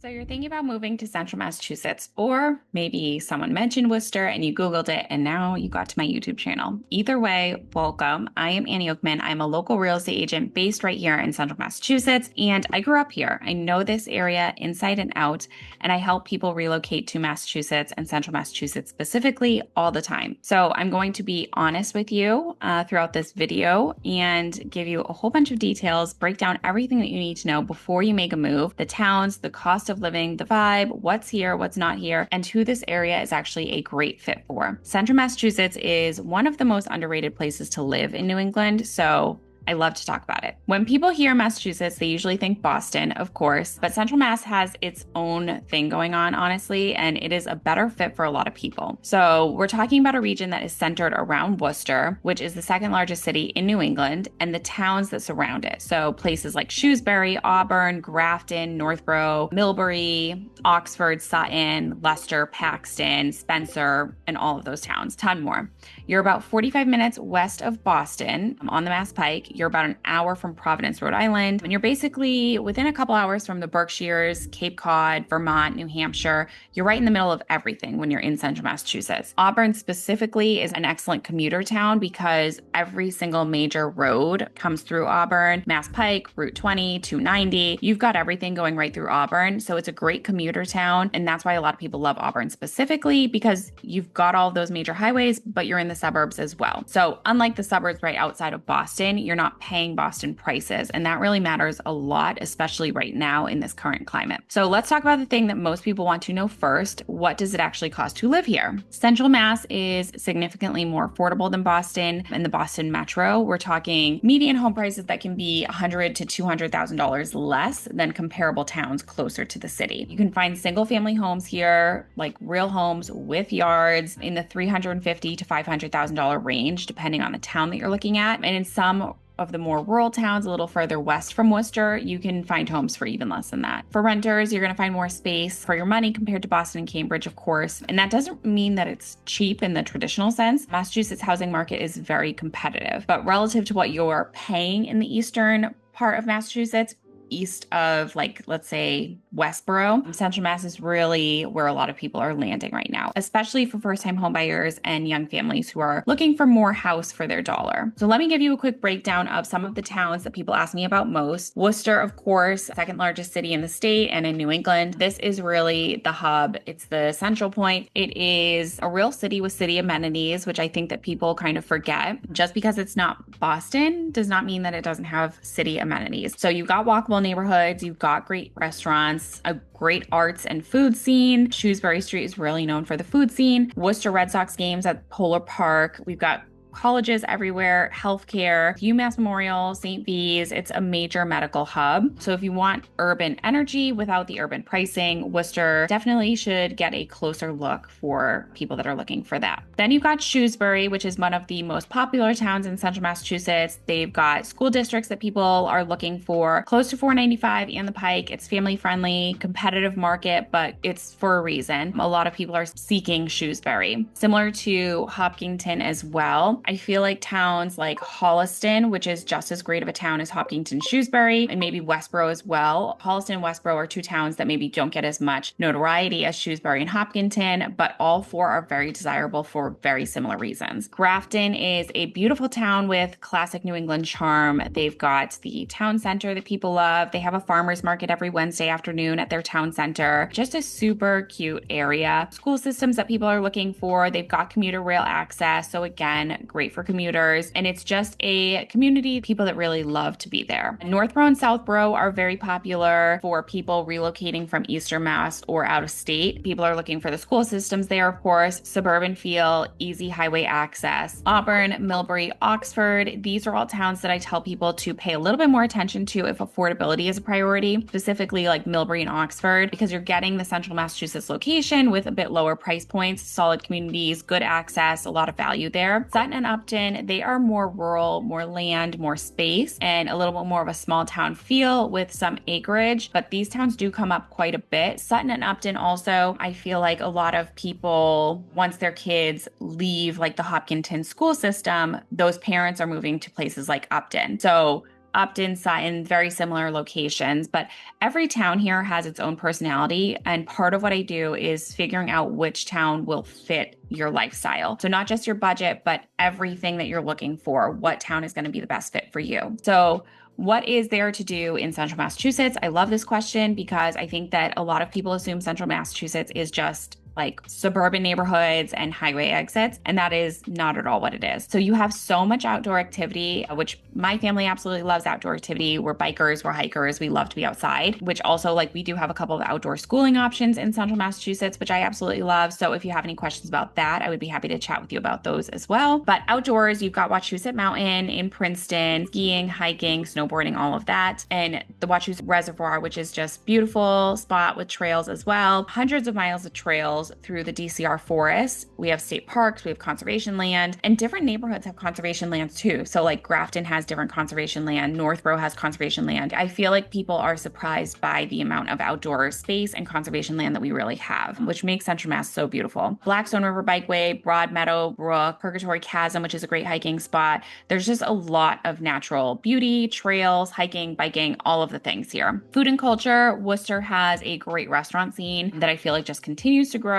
So you're thinking about moving to central Massachusetts, or maybe someone mentioned Worcester and you Googled it and now you got to my YouTube channel. Either way, welcome. I am Annie Oakman. I'm a local real estate agent based right here in central Massachusetts, and I grew up here. I know this area inside and out, and I help people relocate to Massachusetts and central Massachusetts specifically all the time. So I'm going to be honest with you throughout this video and give you a whole bunch of details, break down everything that you need to know before you make a move, the towns, the cost of living, the vibe, what's here, what's not here, and who this area is actually a great fit for. Central Massachusetts is one of the most underrated places to live in New England, so I love to talk about it. When people hear Massachusetts, they usually think Boston, of course, but Central Mass has its own thing going on, honestly, and it is a better fit for a lot of people. So we're talking about a region that is centered around Worcester, which is the second largest city in New England, and the towns that surround it. So places like Shrewsbury, Auburn, Grafton, Northborough, Millbury, Oxford, Sutton, Leicester, Paxton, Spencer, and all of those towns, ton more. You're about 45 minutes west of Boston on the Mass Pike. You're about an hour from Providence, Rhode Island, and you're basically within a couple hours from the Berkshires, Cape Cod, Vermont, New Hampshire. You're right in the middle of everything when you're in central Massachusetts. Auburn specifically is an excellent commuter town because every single major road comes through Auburn. Mass Pike, Route 20, 290. You've got everything going right through Auburn, so it's a great commuter town, and that's why a lot of people love Auburn specifically because you've got all of those major highways, but you're in the suburbs as well. So unlike the suburbs right outside of Boston, you're not paying Boston prices. And that really matters a lot, especially right now in this current climate. So let's talk about the thing that most people want to know first. What does it actually cost to live here? Central Mass is significantly more affordable than Boston. In the Boston metro, we're talking median home prices that can be $100,000 to $200,000 less than comparable towns closer to the city. You can find single family homes here, like real homes with yards, in the $350,000 to $500,000 range, depending on the town that you're looking at. And in some of the more rural towns a little further west from Worcester, you can find homes for even less than that. For renters, you're going to find more space for your money compared to Boston and Cambridge, of course. And that doesn't mean that it's cheap in the traditional sense. Massachusetts housing market is very competitive, but relative to what you're paying in the eastern part of Massachusetts, east of, like, let's say Westboro, Central Mass is really where a lot of people are landing right now, especially for first-time homebuyers and young families who are looking for more house for their dollar. So let me give you a quick breakdown of some of the towns that people ask me about most. Worcester, of course, second largest city in the state and in New England. This is really the hub. It's the central point. It is a real city with city amenities, which I think that people kind of forget. Just because it's not Boston does not mean that it doesn't have city amenities. So you've got walkable neighborhoods, you've got great restaurants, a great arts and food scene. Shrewsbury Street is really known for the food scene. Worcester Red Sox games at Polar Park. We've got colleges everywhere, healthcare, UMass Memorial, St. V's. It's a major medical hub. So if you want urban energy without the urban pricing, Worcester definitely should get a closer look for people that are looking for that. Then you've got Shrewsbury, which is one of the most popular towns in central Massachusetts. They've got school districts that people are looking for, close to 495 and the Pike. It's family friendly, competitive market, but it's for a reason. A lot of people are seeking Shrewsbury. Similar to Hopkinton as well. I feel like towns like Holliston, which is just as great of a town as Hopkinton, Shrewsbury, and maybe Westboro as well. Holliston and Westboro are two towns that maybe don't get as much notoriety as Shrewsbury and Hopkinton, but all four are very desirable for very similar reasons. Grafton is a beautiful town with classic New England charm. They've got the town center that people love. They have a farmer's market every Wednesday afternoon at their town center. Just a super cute area. School systems that people are looking for. They've got commuter rail access. So again, great for commuters. And it's just a community of people that really love to be there. Northborough and Southborough are very popular for people relocating from Eastern Mass or out of state. People are looking for the school systems there, of course, suburban feel, easy highway access. Auburn, Millbury, Oxford, these are all towns that I tell people to pay a little bit more attention to if affordability is a priority, specifically like Millbury and Oxford, because you're getting the central Massachusetts location with a bit lower price points, solid communities, good access, a lot of value there. Sutton and Upton, they are more rural, more land, more space, and a little bit more of a small town feel with some acreage, but these towns do come up quite a bit. Sutton and Upton also, I feel like a lot of people, once their kids leave like the Hopkinton school system, those parents are moving to places like Upton. So Upton, Sutton, very similar locations, but every town here has its own personality. And part of what I do is figuring out which town will fit your lifestyle. So not just your budget, but everything that you're looking for. What town is going to be the best fit for you? So what is there to do in central Massachusetts? I love this question because I think that a lot of people assume central Massachusetts is just like suburban neighborhoods and highway exits, and that is not at all what it is. So you have so much outdoor activity, which my family absolutely loves outdoor activity. We're bikers, we're hikers, we love to be outside, which also like we do have a couple of outdoor schooling options in central Massachusetts, which I absolutely love. So if you have any questions about that, I would be happy to chat with you about those as well. But outdoors, you've got Wachusett Mountain in Princeton, skiing, hiking, snowboarding, all of that. And the Wachusett Reservoir, which is just beautiful spot with trails as well. Hundreds of miles of trails through the DCR forests. We have state parks, we have conservation land, and different neighborhoods have conservation lands too. So like Grafton has different conservation land, Northborough has conservation land. I feel like people are surprised by the amount of outdoor space and conservation land that we really have, which makes Central Mass so beautiful. Blackstone River Bikeway, Broad Meadow Brook, Purgatory Chasm, which is a great hiking spot. There's just a lot of natural beauty, trails, hiking, biking, all of the things here. Food and culture, Worcester has a great restaurant scene that I feel like just continues to grow.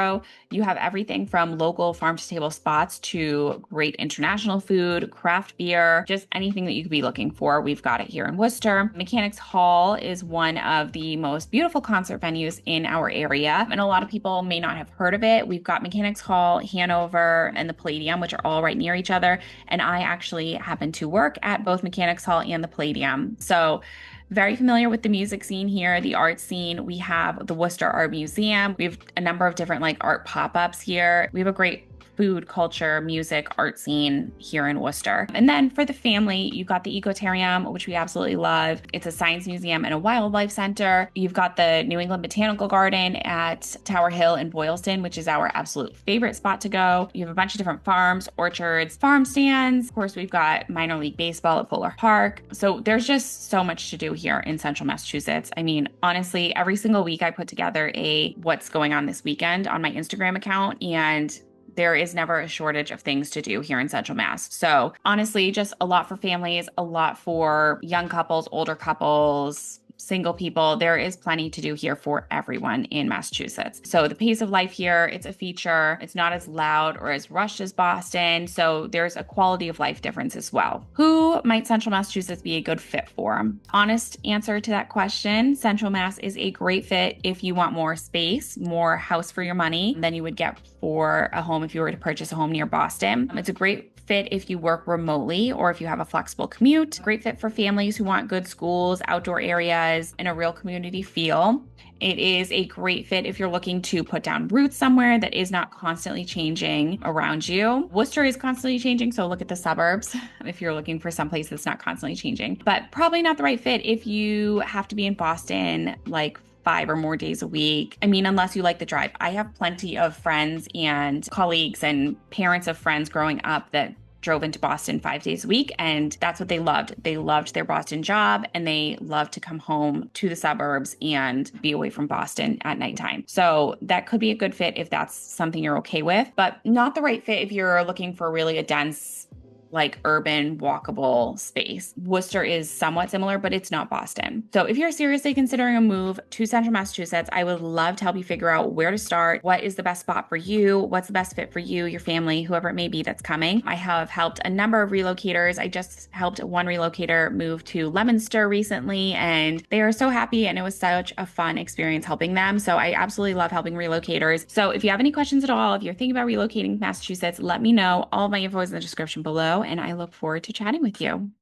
You have everything from local farm to table spots to great international food, craft beer, just anything that you could be looking for. We've got it here in Worcester. Mechanics Hall is one of the most beautiful concert venues in our area, and a lot of people may not have heard of it. We've got Mechanics Hall, Hanover, and the Palladium, which are all right near each other. And I actually happen to work at both Mechanics Hall and the Palladium. So very familiar with the music scene here, the art scene. We have the Worcester Art Museum. We have a number of different like art pop-ups here. We have a great food, culture, music, art scene here in Worcester. And then for the family, you've got the Ecotarium, which we absolutely love. It's a science museum and a wildlife center. You've got the New England Botanical Garden at Tower Hill in Boylston, which is our absolute favorite spot to go. You have a bunch of different farms, orchards, farm stands. Of course, we've got minor league baseball at Fuller Park. So there's just so much to do here in central Massachusetts. I mean, honestly, every single week I put together a what's going on this weekend on my Instagram account, and there is never a shortage of things to do here in Central Mass. So honestly, just a lot for families, a lot for young couples, older couples, single people. There is plenty to do here for everyone in Massachusetts. So the pace of life here, it's a feature. It's not as loud or as rushed as Boston. So there's a quality of life difference as well. Who might Central Massachusetts be a good fit for? Honest answer to that question, Central Mass is a great fit if you want more space, more house for your money than you would get for a home if you were to purchase a home near Boston. It's a great fit if you work remotely or if you have a flexible commute. Great fit for families who want good schools, outdoor areas, and a real community feel. It is a great fit if you're looking to put down roots somewhere that is not constantly changing around you. Worcester is constantly changing, so look at the suburbs if you're looking for someplace that's not constantly changing. But probably not the right fit if you have to be in Boston like 5 or more days a week. I mean, unless you like the drive. I have plenty of friends and colleagues and parents of friends growing up that drove into Boston 5 days a week, and that's what they loved. They loved their Boston job, and they loved to come home to the suburbs and be away from Boston at nighttime. So that could be a good fit if that's something you're okay with, but not the right fit if you're looking for really a dense, like urban walkable space. Worcester is somewhat similar, but it's not Boston. So if you're seriously considering a move to central Massachusetts, I would love to help you figure out where to start, what is the best spot for you, what's the best fit for you, your family, whoever it may be that's coming. I have helped a number of relocators. I just helped one relocator move to Leominster recently, and they are so happy, and it was such a fun experience helping them. So I absolutely love helping relocators. So if you have any questions at all, if you're thinking about relocating to Massachusetts, let me know. All of my info is in the description below, and I look forward to chatting with you.